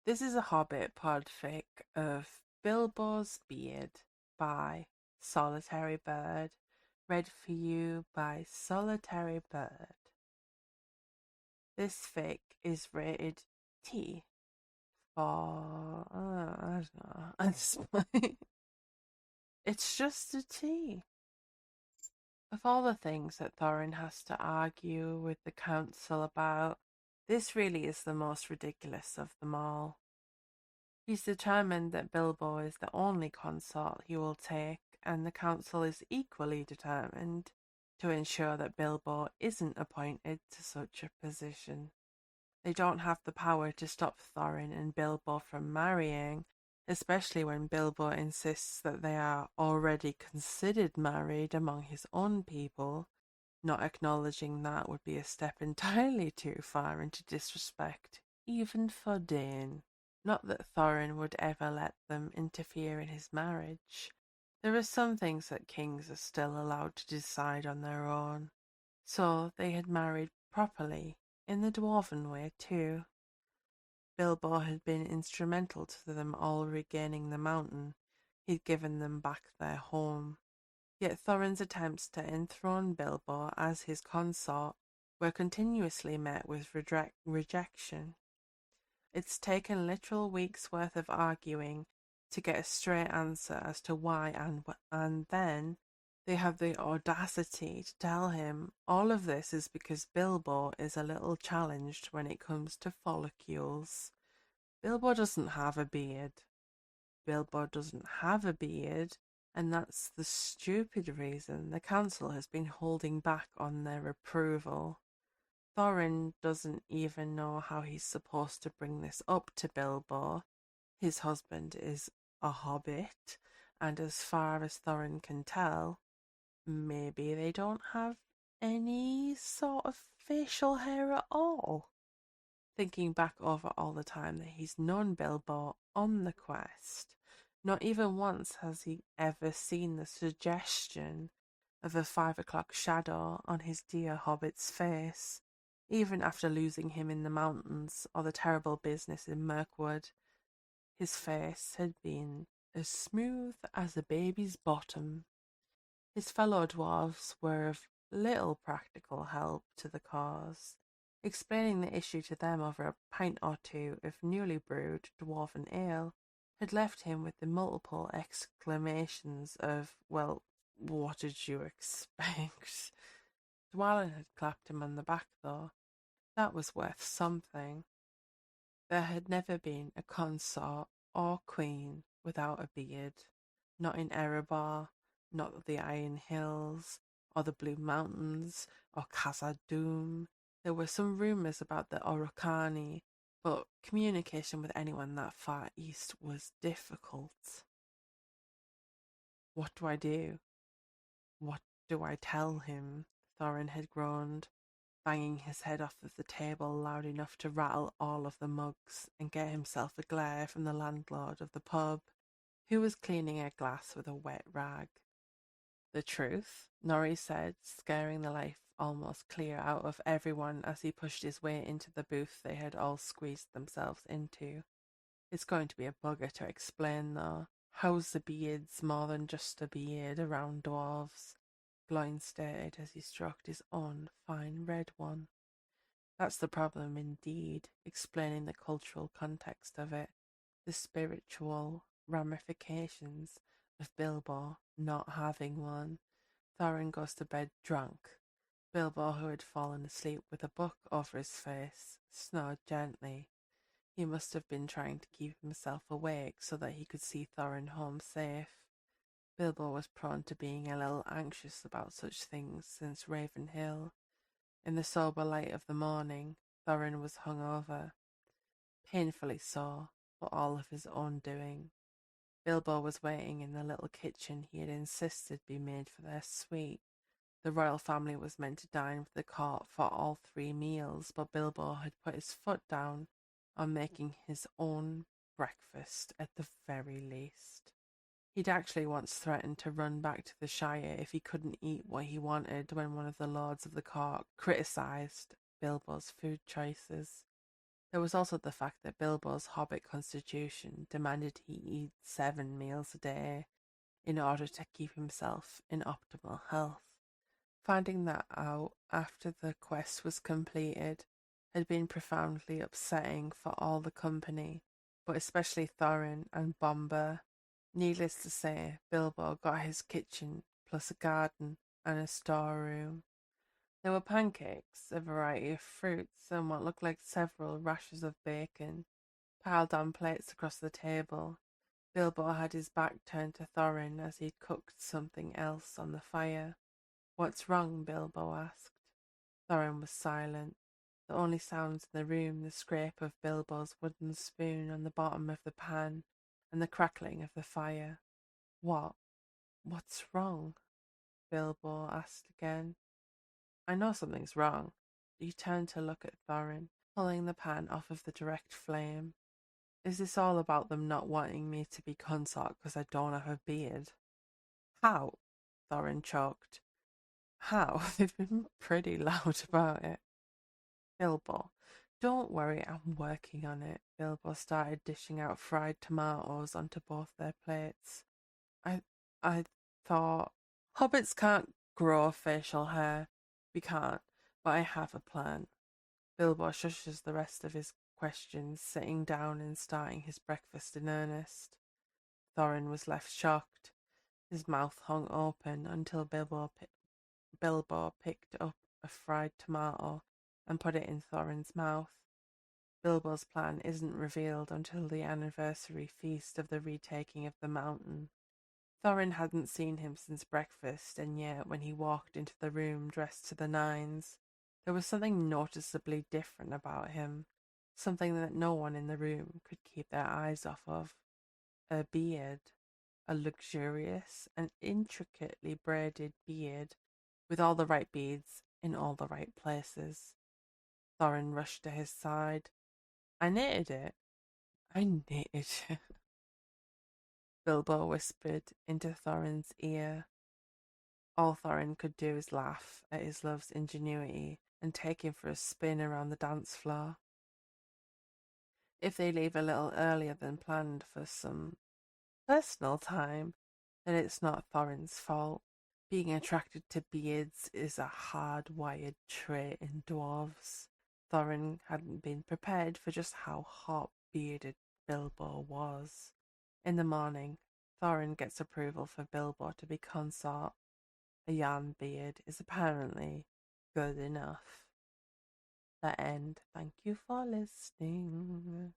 This is a Hobbit podfic of Bilbo's Beard by Solitary Bird, read for you by Solitary Bird. This fic is rated T for, I don't know, at this point. It's just a T. Of all the things that Thorin has to argue with the council about, this really is the most ridiculous of them all. He's determined that Bilbo is the only consort he will take, and the council is equally determined to ensure that Bilbo isn't appointed to such a position. They don't have the power to stop Thorin and Bilbo from marrying, especially when Bilbo insists that they are already considered married among his own people. Not acknowledging that would be a step entirely too far into disrespect, even for Dane. Not that Thorin would ever let them interfere in his marriage. There are some things that kings are still allowed to decide on their own. So they had married properly, in the dwarven way too. Bilbo had been instrumental to them all regaining the mountain. He'd given them back their home. Yet Thorin's attempts to enthrone Bilbo as his consort were continuously met with rejection. It's taken literal weeks' worth of arguing to get a straight answer as to why, and then they have the audacity to tell him all of this is because Bilbo is a little challenged when it comes to follicles. Bilbo doesn't have a beard. Bilbo doesn't have a beard, and that's the stupid reason the council has been holding back on their approval. Thorin doesn't even know how he's supposed to bring this up to Bilbo. His husband is a hobbit, and as far as Thorin can tell, maybe they don't have any sort of facial hair at all. Thinking back over all the time that he's known Bilbo on the quest, not even once has he ever seen the suggestion of a 5 o'clock shadow on his dear hobbit's face, even after losing him in the mountains or the terrible business in Mirkwood. His face had been as smooth as a baby's bottom. His fellow dwarfs were of little practical help to the cause. Explaining the issue to them over a pint or two of newly brewed dwarven ale had left him with the multiple exclamations of, well, what did you expect? Dwalin had clapped him on the back, though. That was worth something. There had never been a consort or queen without a beard. Not in Erebor, not the Iron Hills, or the Blue Mountains, or Khazad-dûm. There were some rumours about the Uruk-hai, but communication with anyone that far east was difficult. What do I do? What do I tell him? Thorin had groaned, banging his head off of the table loud enough to rattle all of the mugs and get himself a glare from the landlord of the pub, who was cleaning a glass with a wet rag. The truth, Norrie said, scaring the life almost clear out of everyone as he pushed his way into the booth they had all squeezed themselves into. It's going to be a bugger to explain, though. How's the beard's more than just a beard around dwarves? Gloin stated as he stroked his own fine red one. That's the problem indeed, explaining the cultural context of it, the spiritual ramifications of Bilbo not having one. Thorin goes to bed drunk. Bilbo, who had fallen asleep with a book over his face, snored gently. He must have been trying to keep himself awake so that he could see Thorin home safe. Bilbo was prone to being a little anxious about such things since Ravenhill. In the sober light of the morning, Thorin was hungover, painfully so, but all of his own doing. Bilbo was waiting in the little kitchen he had insisted be made for their suite. The royal family was meant to dine with the court for all 3 meals, but Bilbo had put his foot down on making his own breakfast at the very least. He'd actually once threatened to run back to the Shire if he couldn't eat what he wanted when one of the lords of the court criticised Bilbo's food choices. There was also the fact that Bilbo's Hobbit constitution demanded he eat 7 meals a day in order to keep himself in optimal health. Finding that out after the quest was completed had been profoundly upsetting for all the company, but especially Thorin and Bomber. Needless to say, Bilbo got his kitchen plus a garden and a storeroom. There were pancakes, a variety of fruits, and what looked like several rashers of bacon piled on plates across the table. Bilbo had his back turned to Thorin as he cooked something else on the fire. "What's wrong?" Bilbo asked. Thorin was silent. The only sounds in the room the scrape of Bilbo's wooden spoon on the bottom of the pan and the crackling of the fire. What's wrong?" Bilbo asked again. "I know something's wrong." He turned to look at Thorin, pulling the pan off of the direct flame. "Is this all about them not wanting me to be consort because I don't have a beard?" "How?" Thorin choked. "How?" They've been pretty loud about it. "Bilbo, don't worry, I'm working on it." Bilbo started dishing out fried tomatoes onto both their plates. I I thought hobbits can't grow facial hair. We can't, but I have a plan." Bilbo shushes the rest of his questions, sitting down and starting his breakfast in earnest. Thorin was left shocked. His mouth hung open until Bilbo picked up a fried tomato and put it in Thorin's mouth. Bilbo's plan isn't revealed until the anniversary feast of the retaking of the mountain. Thorin hadn't seen him since breakfast, and yet when he walked into the room dressed to the nines, there was something noticeably different about him, something that no one in the room could keep their eyes off of. A beard, a luxurious and intricately braided beard with all the right beads in all the right places. Thorin rushed to his side. "I knitted it. I knitted it," Bilbo whispered into Thorin's ear. All Thorin could do was laugh at his love's ingenuity and take him for a spin around the dance floor. If they leave a little earlier than planned for some personal time, then it's not Thorin's fault. Being attracted to beards is a hard-wired trait in dwarves. Thorin hadn't been prepared for just how hot bearded Bilbo was. In the morning, Thorin gets approval for Bilbo to be consort. A yarn beard is apparently good enough. The end. Thank you for listening.